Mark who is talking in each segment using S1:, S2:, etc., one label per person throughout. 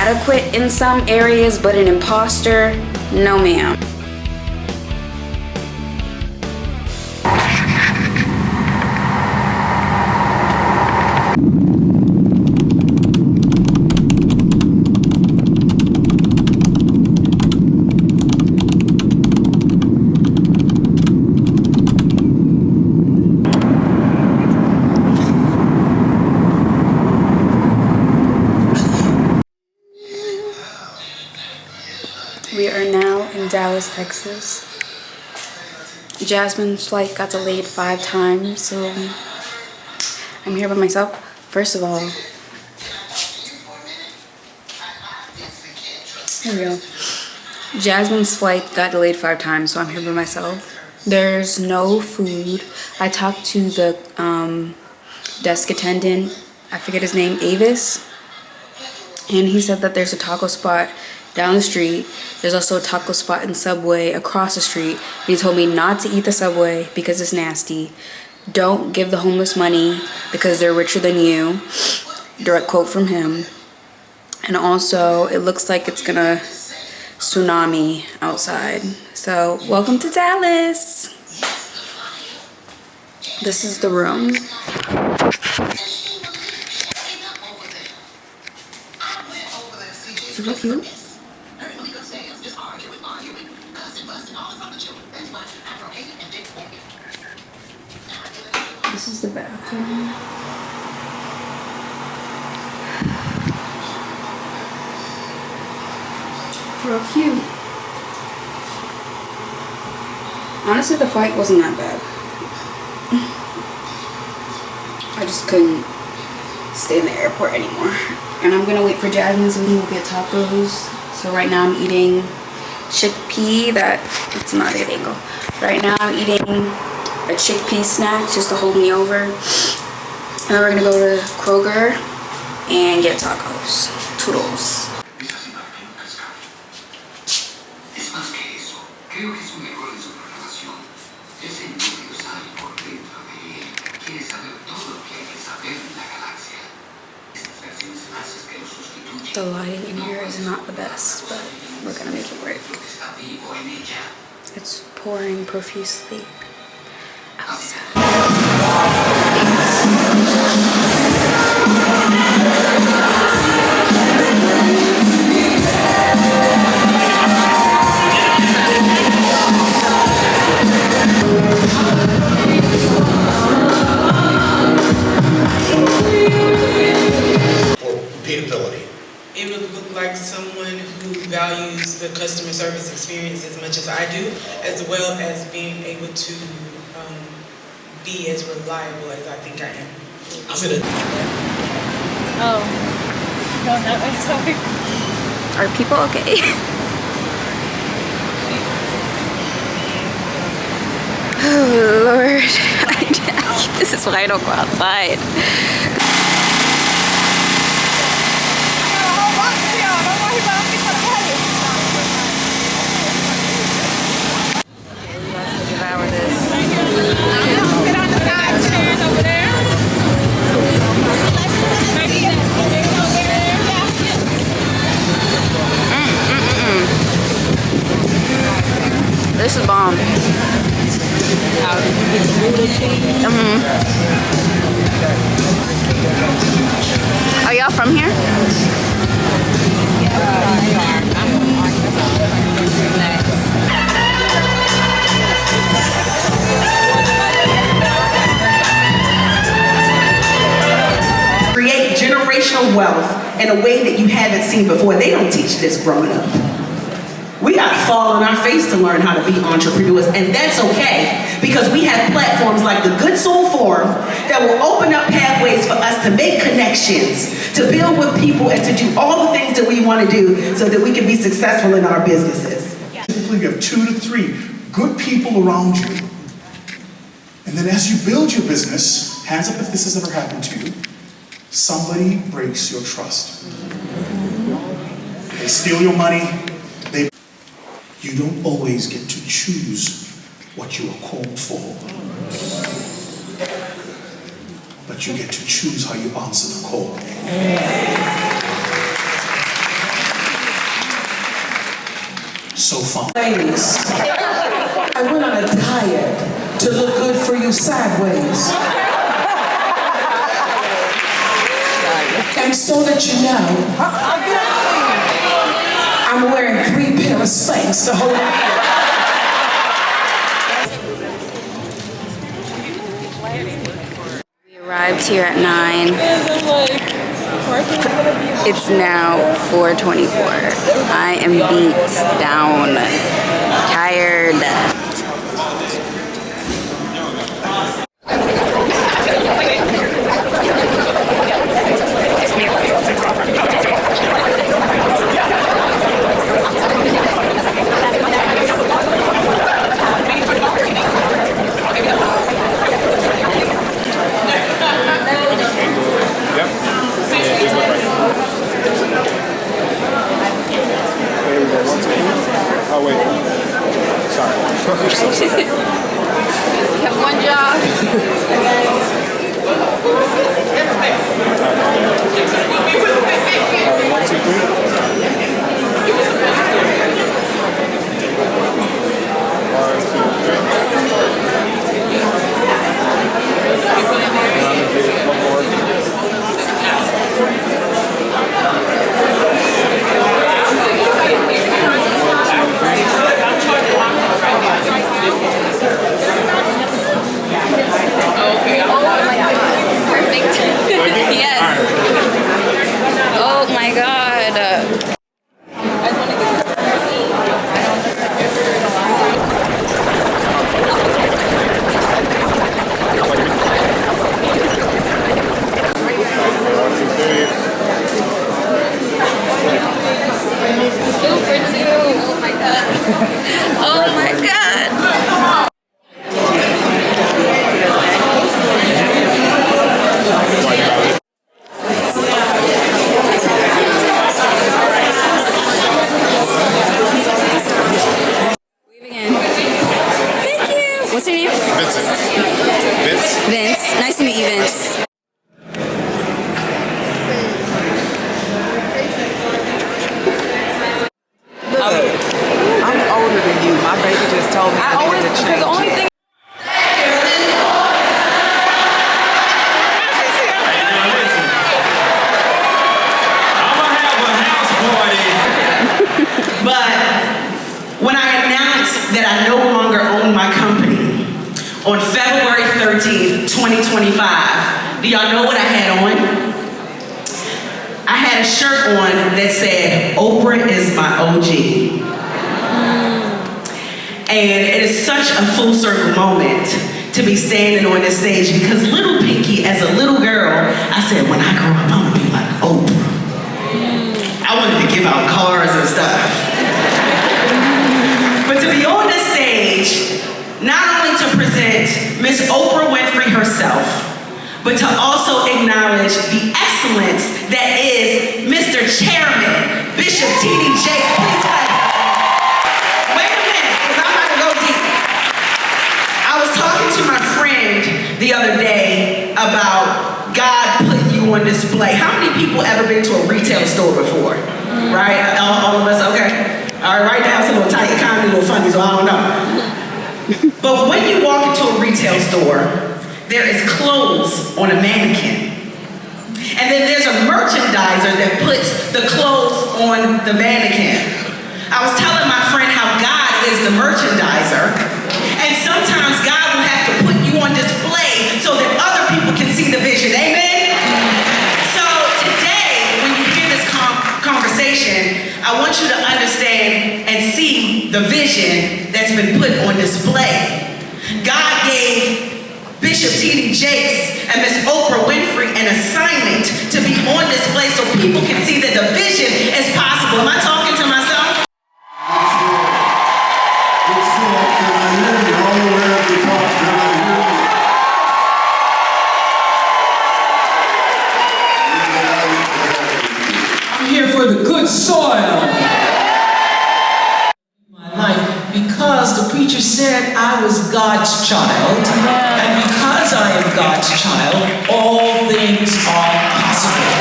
S1: adequate in some areas, but an imposter, no ma'am. We are now in Dallas, Texas. Jasmine's flight got delayed 5 times, so I'm here by myself. First of all, here we go. Jasmine's flight got delayed 5 times, so I'm here by myself. There's no food. I talked to the desk attendant, I forget his name, Avis, and he said that there's a taco spot down the street. There's also a taco spot in Subway across the street. He told me not to eat the Subway because it's nasty. Don't give the homeless money because they're richer than you. Direct quote from him. And also, it looks like it's gonna tsunami outside. So, welcome to Dallas. This is the room. Is it cute? This is the bathroom. Real cute. Honestly, the flight wasn't that bad. I just couldn't stay in the airport anymore. And I'm gonna wait for Jasmine so we can go get tacos. So right now I'm eating chickpea, it's not a good angle. Right now I'm eating a chickpea snack just to hold me over. And then we're gonna go to Kroger and get tacos. Toodles. The lighting in here is not the best, but we're gonna make it work. It's pouring profusely outside.
S2: Repeatability.
S3: It would look like someone who values the customer service experience as much as I do, as well as being able to be as reliable as I think I am.
S2: I'm gonna.
S4: Oh, no, I'm sorry.
S1: Are people okay? Oh, Lord. This is why I don't go outside. Devour this.
S4: Sit on the side chairs over there.
S1: This is bomb. Are y'all from here?
S5: Create generational wealth in a way that you haven't seen before. They don't teach this growing up. We got to fall on our face to learn how to be entrepreneurs, and that's okay, because we have platforms like the Good Soul Forum that will open up pathways for us to make connections, to build with people, and to do all the things that we want to do so that we can be successful in our businesses.
S2: Typically, you have 2 to 3 good people around you. And then as you build your business, hands up if this has ever happened to you, somebody breaks your trust. They steal your money. You don't always get to choose what you are called for, but you get to choose how you answer the call. So fun.
S6: Ladies, I went on a diet to look good for you sideways. And so that you know, I'm wearing 3 pairs of Spanx the whole year.
S1: We arrived here at 9. It's now 4:24. I am beat down, tired.
S7: Oh wait, sorry.
S1: You have one job.
S7: One, two, three.
S1: Yes. Oh my God. Oh my God. What's your name?
S7: Vincent. Vince?
S1: Vince. Nice to meet you, Vince.
S8: I'm older than you. My baby just told me I needed to change.
S1: The only thing.
S5: But when I announced that I no longer own my company on February 13th, 2025, do y'all know what I had on? I had a shirt on that said, Oprah is my OG. And it is such a full circle moment to be standing on this stage because little Pinky, as a little girl, I said, when I grow up, I'm gonna be like Oprah. I wanted to give out cars and stuff. But to be on this stage, not only to present Miss Oprah Winfrey herself, but to also acknowledge the excellence that is Mr. Chairman, Bishop T.D. Jakes. Please clap. Wait a minute, because I'm about to go deep. I was talking to my friend the other day about God putting you on display. How many people ever been to a retail store before? Right? All of us, okay. All right, right now it's a little tight economy, a little funny, so I don't know. But when you walk into a retail store, there is clothes on a mannequin. And then there's a merchandiser that puts the clothes on the mannequin. I was telling my friend how God is the merchandiser, and sometimes God will have to put you on display so that other people can see the vision. Amen? So today, when you hear this conversation, I want you to understand and see the vision that's been put on display. God gave Bishop T.D. Jakes and Miss Oprah Winfrey an assignment to be on display so people can see that the vision is possible. Am I talking to myself?
S6: I'm here for the good soil. My life, because the preacher said I was God's child, and because I am God's child, all things are possible.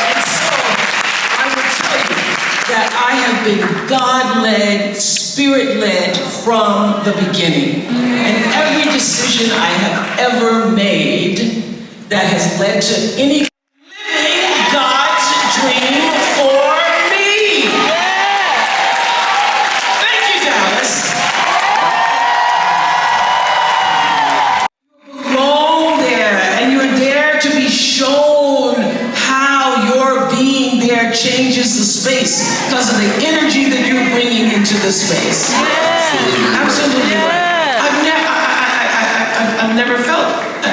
S6: And so I will tell you that I have been God-led, Spirit-led from the beginning. And every decision I have ever made that has led to any living God's dream for me. Thank you, Dallas. You belong there, and you're there to be shown how your being there changes the space because of the energy that you're bringing into the space. Absolutely right. I've never felt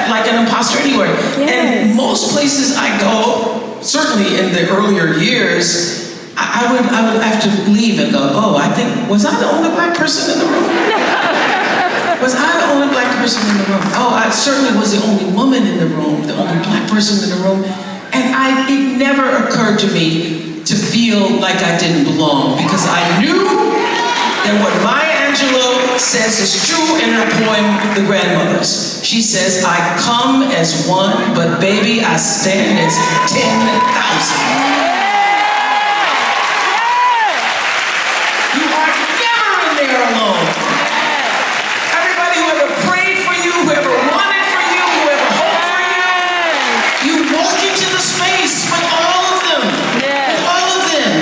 S6: like an imposter anywhere. And most places I go, certainly in the earlier years, I would have to leave and go, oh, I think, was I the only black person in the room? Was I the only black person in the room? Oh, I certainly was the only woman in the room, the only black person in the room. And it never occurred to me to feel like I didn't belong because I knew that what Maya Angelou says is true in her poem, The Grandmothers. She says, I come as one, but baby, I stand as 10,000. You are never in there alone. Everybody who ever prayed for you, whoever wanted for you, whoever hoped for you, you walk into the space with all of them. With all of them.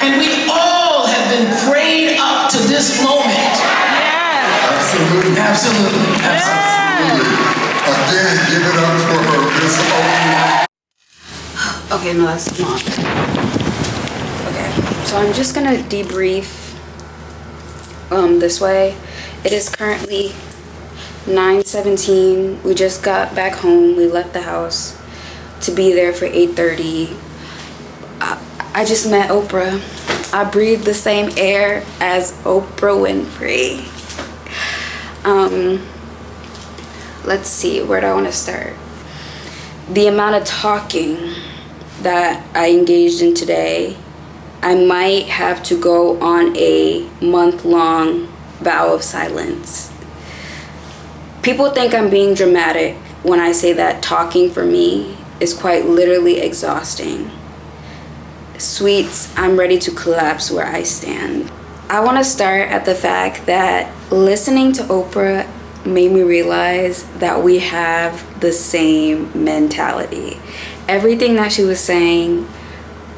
S6: And we all have been prayed up to this moment.
S9: Absolutely.
S6: Absolutely.
S9: Absolutely. Again, give it up for her, Miss Oakley.
S1: Okay, no, that's not. Okay, so I'm just gonna debrief this way. It is currently 9:17. We just got back home. We left the house to be there for 8:30. I just met Oprah. I breathe the same air as Oprah Winfrey. Let's see, where do I want to start? The amount of talking that I engaged in today, I might have to go on a month-long vow of silence. People think I'm being dramatic when I say that talking for me is quite literally exhausting. Sweets, I'm ready to collapse where I stand. I want to start at the fact that listening to Oprah made me realize that we have the same mentality. Everything that she was saying,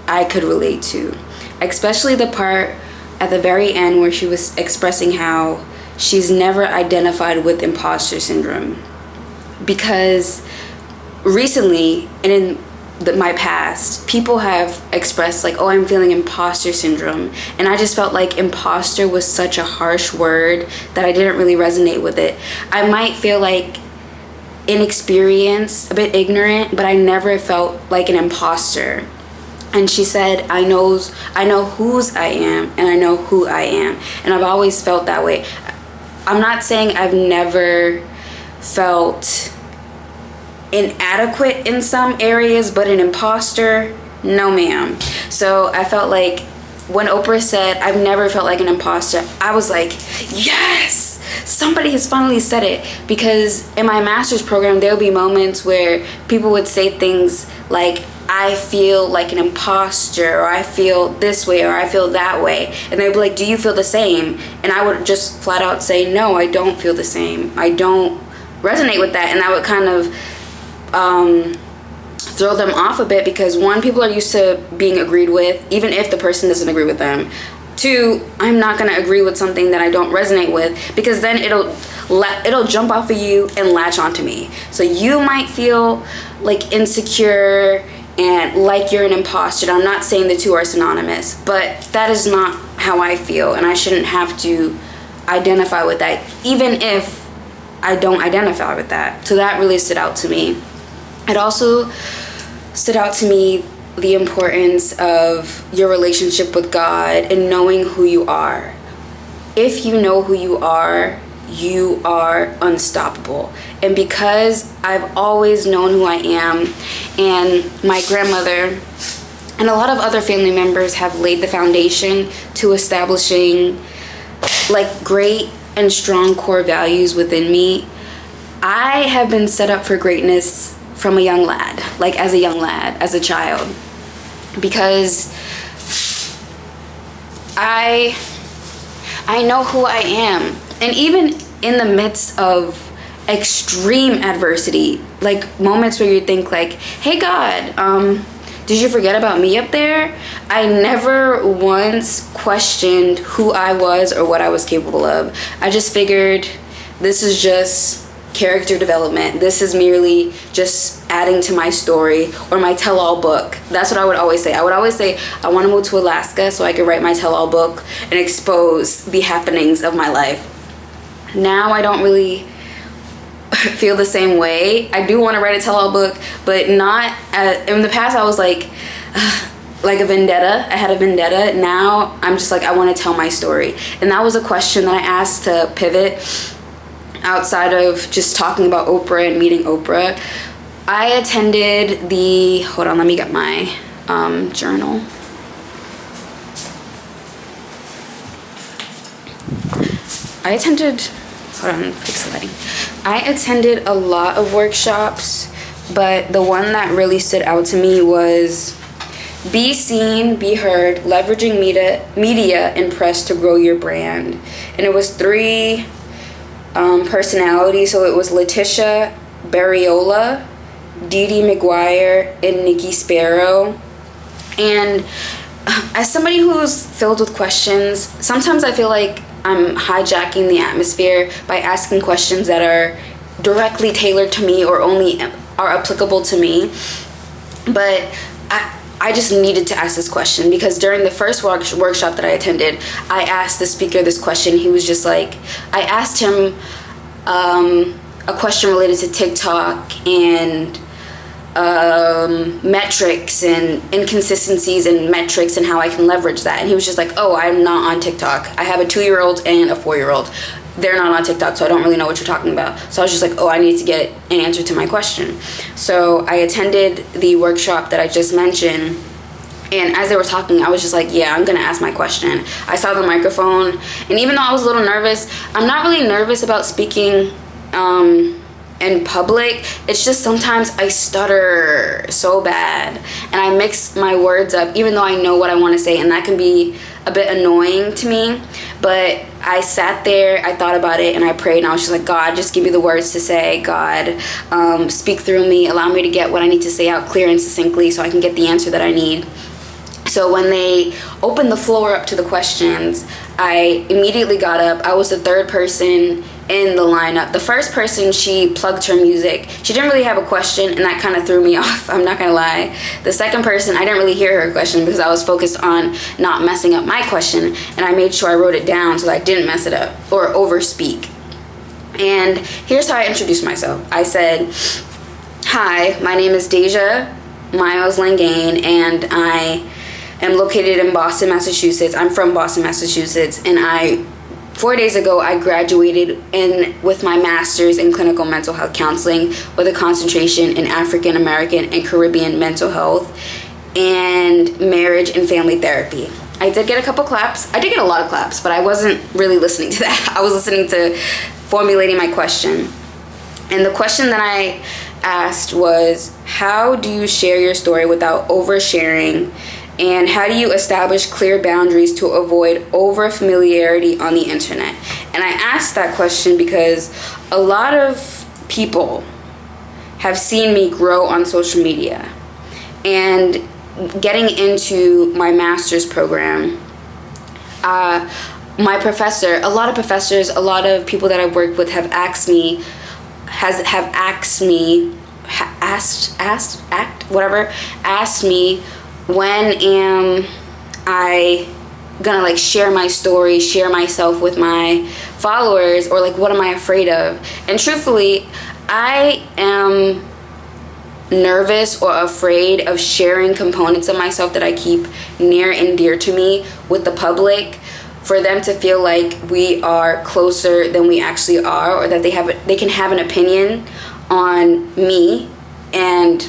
S1: I could relate to. Especially the part at the very end where she was expressing how she's never identified with imposter syndrome. Because recently, and in my past, people have expressed like, oh, I'm feeling imposter syndrome, and I just felt like imposter was such a harsh word that I didn't really resonate with it. I might feel like inexperienced, a bit ignorant, but I never felt like an imposter. And she said, I know whose I am, and I know who I am, and I've always felt that way. I'm not saying I've never felt inadequate in some areas, but an imposter, no ma'am. So I felt like when Oprah said I've never felt like an imposter, I was like, yes, somebody has finally said it. Because in my master's program, there'll be moments where people would say things like, I feel like an imposter, or I feel this way, or I feel that way, and they'd be like, do you feel the same? And I would just flat out say, no, I don't feel the same. I don't resonate with that. And that would kind of throw them off a bit, because one, people are used to being agreed with, even if the person doesn't agree with them. Two, I'm not gonna agree with something that I don't resonate with, because then it'll jump off of you and latch onto me. So you might feel like insecure and like you're an imposter. I'm not saying the two are synonymous, but that is not how I feel, and I shouldn't have to identify with that, even if I don't identify with that. So that really stood out to me. It also stood out to me the importance of your relationship with God and knowing who you are. If you know who you are unstoppable. And because I've always known who I am, and my grandmother and a lot of other family members have laid the foundation to establishing like great and strong core values within me, I have been set up for greatness from a young lad, like as a child. Because I know who I am. And even in the midst of extreme adversity, like moments where you think like, hey God, did you forget about me up there? I never once questioned who I was or what I was capable of. I just figured this is just character development. This is merely just adding to my story or my tell-all book. That's what I would always say. I would always say I want to move to Alaska so I could write my tell-all book and expose the happenings of my life. Now I don't really feel the same way. I do want to write a tell-all book, but not in the past I was like a vendetta. I had a vendetta. Now I'm just like, I want to tell my story. And that was a question that I asked to pivot outside of just talking about Oprah and meeting Oprah. I attended the, hold on, let me get my journal. I attended a lot of workshops, but the one that really stood out to me was Be Seen, Be Heard, Leveraging Media and Press to Grow Your Brand. And it was 3 personalities. So it was Letitia Barriola, Dee Dee McGuire, and Nikki Sparrow. And as somebody who's filled with questions, sometimes I feel like I'm hijacking the atmosphere by asking questions that are directly tailored to me or only are applicable to me. But I just needed to ask this question because during the first workshop that I attended, I asked the speaker this question. He was just like, I asked him a question related to TikTok and metrics and inconsistencies in metrics and how I can leverage that. And he was just like, oh, I'm not on TikTok. I have a 2-year-old and a 4-year-old. They're not on TikTok, so I don't really know what you're talking about. So I was just like, oh, I need to get an answer to my question. So I attended the workshop that I just mentioned. And as they were talking, I was just like, yeah, I'm going to ask my question. I saw the microphone. And even though I was a little nervous, I'm not really nervous about speaking in public. It's just sometimes I stutter so bad and I mix my words up even though I know what I want to say, and that can be a bit annoying to me. But I sat there, I thought about it, and I prayed, and I was just like, God, just give me the words to say. God, speak through me, allow me to get what I need to say out clear and succinctly so I can get the answer that I need. So when they opened the floor up to the questions, I immediately got up. I was the 3rd person in the lineup. The first person, she plugged her music. She didn't really have a question, and that kind of threw me off. I'm not gonna lie. The second person, I didn't really hear her question because I was focused on not messing up my question, and I made sure I wrote it down so that I didn't mess it up or overspeak. And here's how I introduced myself. I said, hi, my name is Deja Miles Langane, and I am located in Boston, Massachusetts. I'm from Boston, Massachusetts, and 4 days ago, I graduated with my master's in clinical mental health counseling with a concentration in African American and Caribbean mental health and marriage and family therapy. I did get a couple claps. I did get a lot of claps, but I wasn't really listening to that. I was listening to formulating my question. And the question that I asked was, how do you share your story without oversharing? And how do you establish clear boundaries to avoid over-familiarity on the internet? And I asked that question because a lot of people have seen me grow on social media. And getting into my master's program, my professor, a lot of professors, a lot of people that I've worked with have asked me when am I gonna like share my story, share myself with my followers, or like what am I afraid of? And truthfully, I am nervous or afraid of sharing components of myself that I keep near and dear to me with the public, for them to feel like we are closer than we actually are, or that they can have an opinion on me. And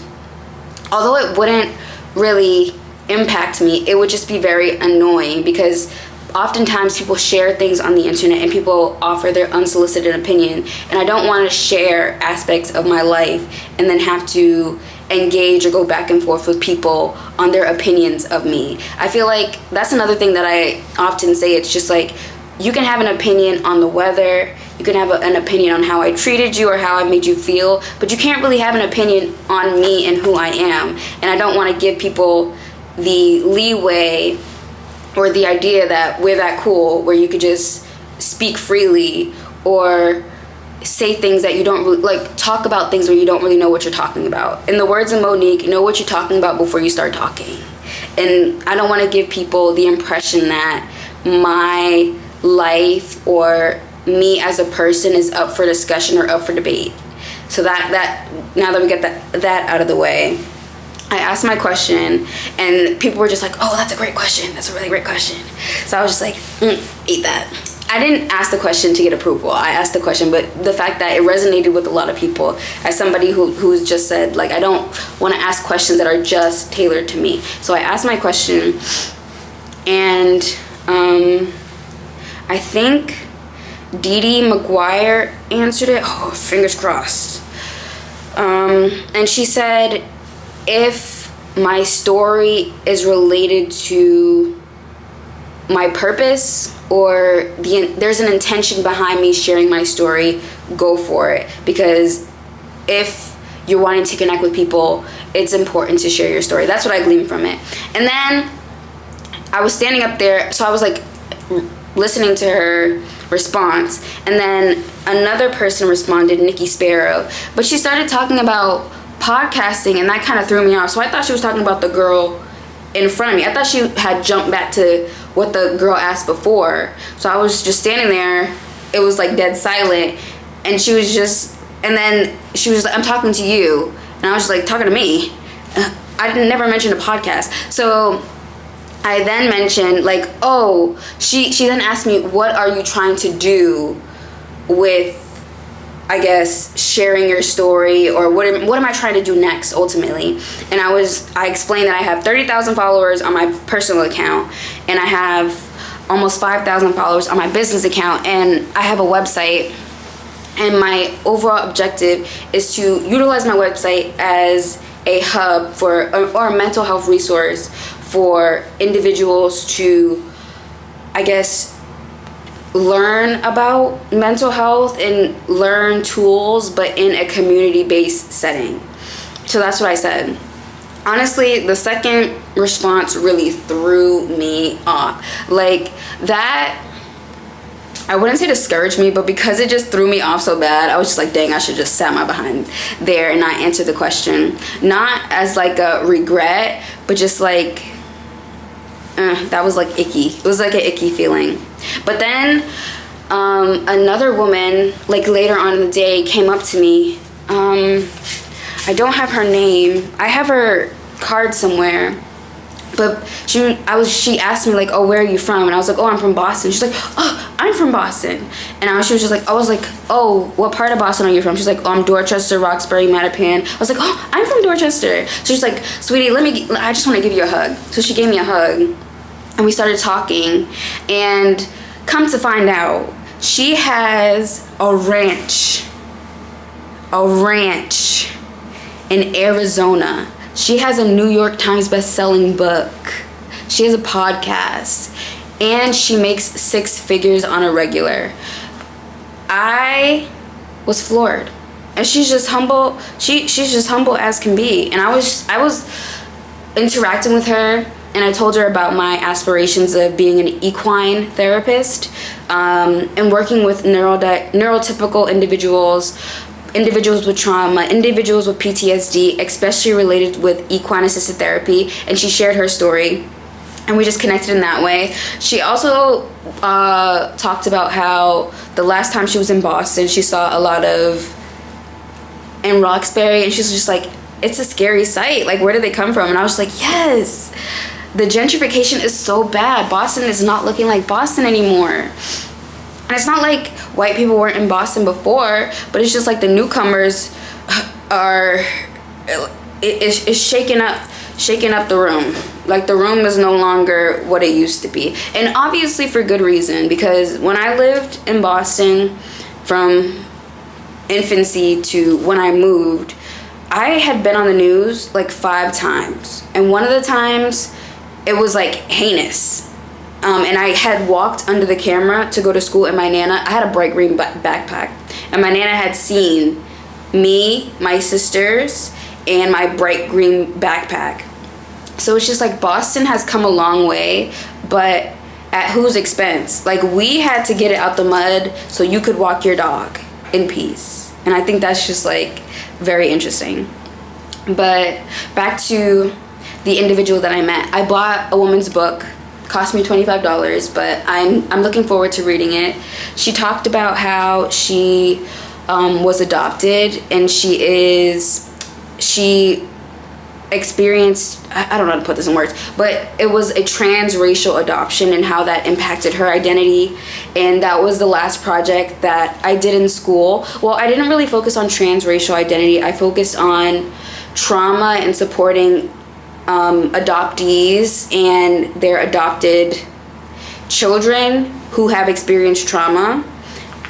S1: although it wouldn't really impact me, it would just be very annoying, because oftentimes people share things on the internet and people offer their unsolicited opinion, and I don't want to share aspects of my life and then have to engage or go back and forth with people on their opinions of me. I feel like that's another thing that I often say. It's just like, you can have an opinion on the weather, you can have an opinion on how I treated you or how I made you feel, but you can't really have an opinion on me and who I am. And I don't want to give people the leeway or the idea that we're that cool where you could just speak freely or say things that you don't really, like, talk about things where you don't really know what you're talking about. In the words of Monique, know what you're talking about before you start talking. And I don't want to give people the impression that my life or me as a person is up for discussion or up for debate. So that now that we get that out of the way, I asked my question, and people were just like, oh, that's a great question. That's a really great question. So I was just like, eat that. I didn't ask the question to get approval. I asked the question, but the fact that it resonated with a lot of people, as somebody who's just said, like, I don't want to ask questions that are just tailored to me. So I asked my question, and I think Dee Dee McGuire answered it. Oh, fingers crossed. And she said, if my story is related to my purpose or there's an intention behind me sharing my story, go for it. Because if you're wanting to connect with people, it's important to share your story. That's what I gleaned from it. And then I was standing up there, so I was like listening to her response, and then another person responded, Nikki Sparrow, but she started talking about podcasting, and that kind of threw me off. So I thought she was talking about the girl in front of me. I thought she had jumped back to what the girl asked before. So I was just standing there. It was like dead silent, and she was just, and then she was like, I'm talking to you, and I was just like, talking to me? I never mentioned a podcast. So I then mentioned, like, oh, she then asked me, what are you trying to do with, I guess, sharing your story, or what am I trying to do next ultimately? And I explained that I have 30,000 followers on my personal account, and I have almost 5,000 followers on my business account, and I have a website, and my overall objective is to utilize my website as a hub or a mental health resource for individuals to, I guess, learn about mental health and learn tools, but in a community-based setting. So that's what I said. Honestly, the second response really threw me off. Like, that, I wouldn't say discouraged me, but because it just threw me off so bad, I was just like, dang, I should just sat my behind there and not answer the question. Not as like a regret, but just like, that was like icky. It was like an icky feeling. But then another woman, like later on in the day, came up to me. I don't have her name. I have her card somewhere. But she asked me, like, oh, where are you from? And I was like, oh, I'm from Boston. She's like, oh, I'm from Boston. And I was just like, oh, what part of Boston are you from? She's like, oh, I'm Dorchester, Roxbury, Mattapan. I was like, oh, I'm from Dorchester. So she's like, sweetie, I just want to give you a hug. So she gave me a hug, and we started talking. And come to find out, she has a ranch in Arizona. She has a New York Times best-selling book. She has a podcast, and she makes 6 figures on a regular. I was floored, and she's just humble. She's just humble as can be. And I was interacting with her, and I told her about my aspirations of being an equine therapist, and working with neurotypical individuals with trauma, individuals with PTSD, especially related with equine assisted therapy. And she shared her story, and we just connected in that way. She also talked about how the last time she was in Boston, she saw a lot of in Roxbury, and she's just like, it's a scary sight. Like, where did they come from? And I was like, yes, the gentrification is so bad. Boston is not looking like Boston anymore. And it's not like white people weren't in Boston before, but it's just like the newcomers it's shaking up the room. Like, the room is no longer what it used to be. And obviously for good reason, because when I lived in Boston from infancy to when I moved, I had been on the news like 5 times, and one of the times it was like heinous. And I had walked under the camera to go to school, and my Nana, I had a bright green backpack, and my Nana had seen me, my sisters, and my bright green backpack. So it's just like Boston has come a long way, but at whose expense? Like, we had to get it out the mud so you could walk your dog in peace. And I think that's just like very interesting. But back to the individual that I met. I bought a woman's book. Cost me $25, but I'm looking forward to reading it. She talked about how she was adopted, and she experienced, I don't know how to put this in words, but it was a transracial adoption and how that impacted her identity. And that was the last project that I did in school. Well, I didn't really focus on transracial identity. I focused on trauma and supporting adoptees and their adopted children who have experienced trauma.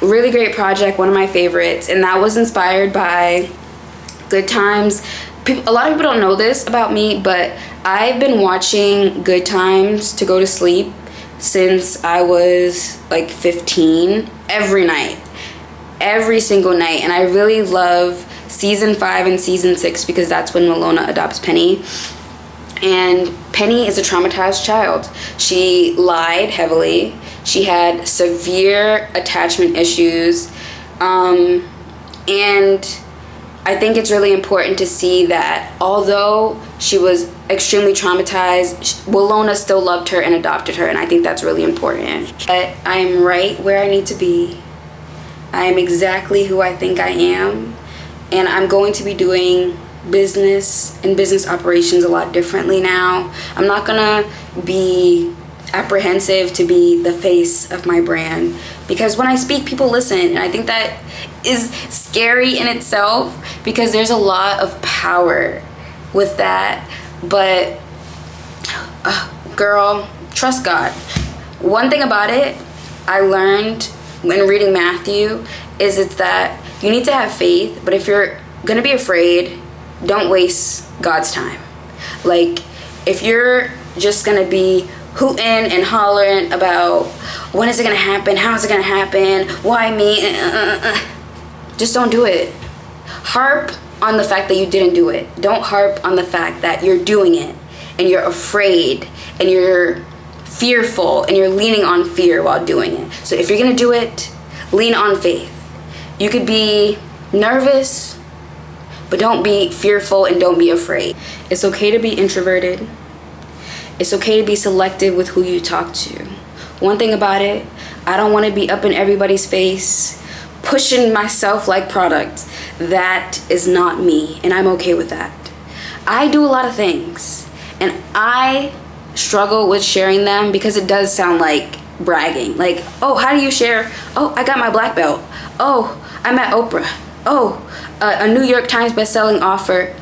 S1: Really great project, one of my favorites, and that was inspired by Good Times. A lot of people don't know this about me, but I've been watching Good Times to go to sleep since I was like 15, every night, every single night. And I really love season 5 and season 6 because that's when Malona adopts Penny. And Penny is a traumatized child. She lied heavily. She had severe attachment issues. And I think it's really important to see that although she was extremely traumatized, Walona still loved her and adopted her, and I think that's really important. But I am right where I need to be. I am exactly who I think I am, and I'm going to be doing business and business operations a lot differently now. I'm not gonna be apprehensive to be the face of my brand, because when I speak, people listen, and I think that is scary in itself because there's a lot of power with that. But girl, trust God. One thing about it I learned when reading Matthew is it's that you need to have faith, but if you're gonna be afraid, don't waste God's time. Like, if you're just gonna be hooting and hollering about when is it gonna happen, how is it gonna happen, why me, just don't do it. Harp on the fact that you didn't do it. Don't harp on the fact that you're doing it and you're afraid and you're fearful and you're leaning on fear while doing it. So if you're gonna do it, lean on faith. You could be nervous, but don't be fearful and don't be afraid. It's okay to be introverted. It's okay to be selective with who you talk to. One thing about it, I don't want to be up in everybody's face, pushing myself like product. That is not me, and I'm okay with that. I do a lot of things, and I struggle with sharing them because it does sound like bragging. Like, oh, how do you share? Oh, I got my black belt. Oh, I met Oprah. Oh, a New York Times bestselling author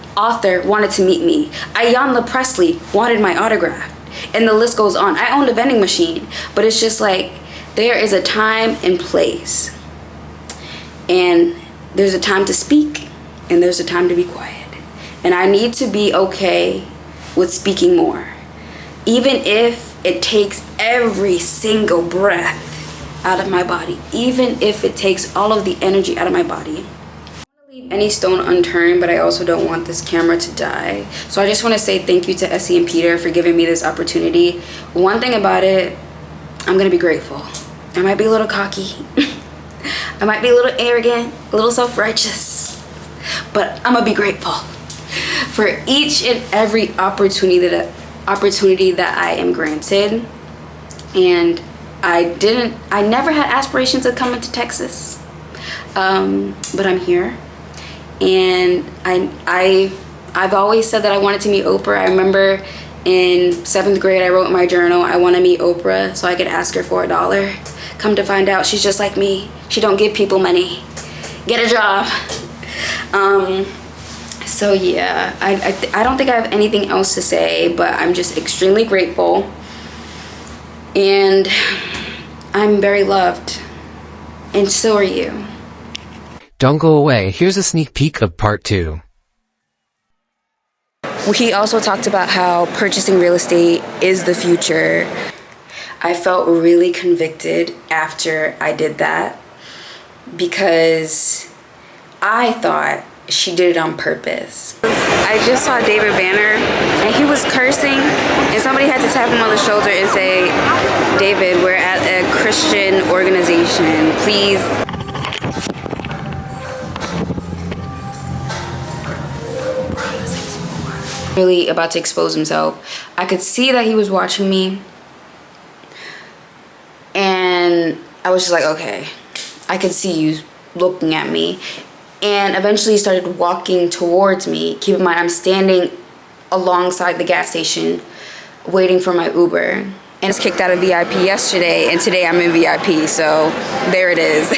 S1: wanted to meet me. Ayanna Presley wanted my autograph. And the list goes on. I owned a vending machine. But it's just like, there is a time and place. And there's a time to speak, and there's a time to be quiet. And I need to be okay with speaking more. Even if it takes every single breath out of my body. Even if it takes all of the energy out of my body. Any stone unturned, but I also don't want this camera to die. So I just want to say thank you to Essie and Peter for giving me this opportunity. One thing about it, I'm gonna be grateful. I might be a little cocky. I might be a little arrogant, a little self-righteous, but I'm gonna be grateful for each and every opportunity that I am granted. And I never had aspirations of coming to Texas, but I'm here. And I've always said that I wanted to meet Oprah. I remember in 7th grade I wrote in my journal, I want to meet Oprah so I could ask her for $1. Come to find out, she's just like me. She don't give people money. Get a job. So yeah, I don't think I have anything else to say, but I'm just extremely grateful. And I'm very loved. And so are you.
S10: Don't go away, here's a sneak peek of part 2.
S1: He also talked about how purchasing real estate is the future. I felt really convicted after I did that because I thought she did it on purpose. I just saw David Banner and he was cursing and somebody had to tap him on the shoulder and say, David, we're at a Christian organization, please. Really about to expose himself. I could see that he was watching me and I was just like, okay, I could see you looking at me. And eventually he started walking towards me. Keep in mind, I'm standing alongside the gas station waiting for my Uber. And I was kicked out of VIP yesterday and today I'm in VIP, so there it is.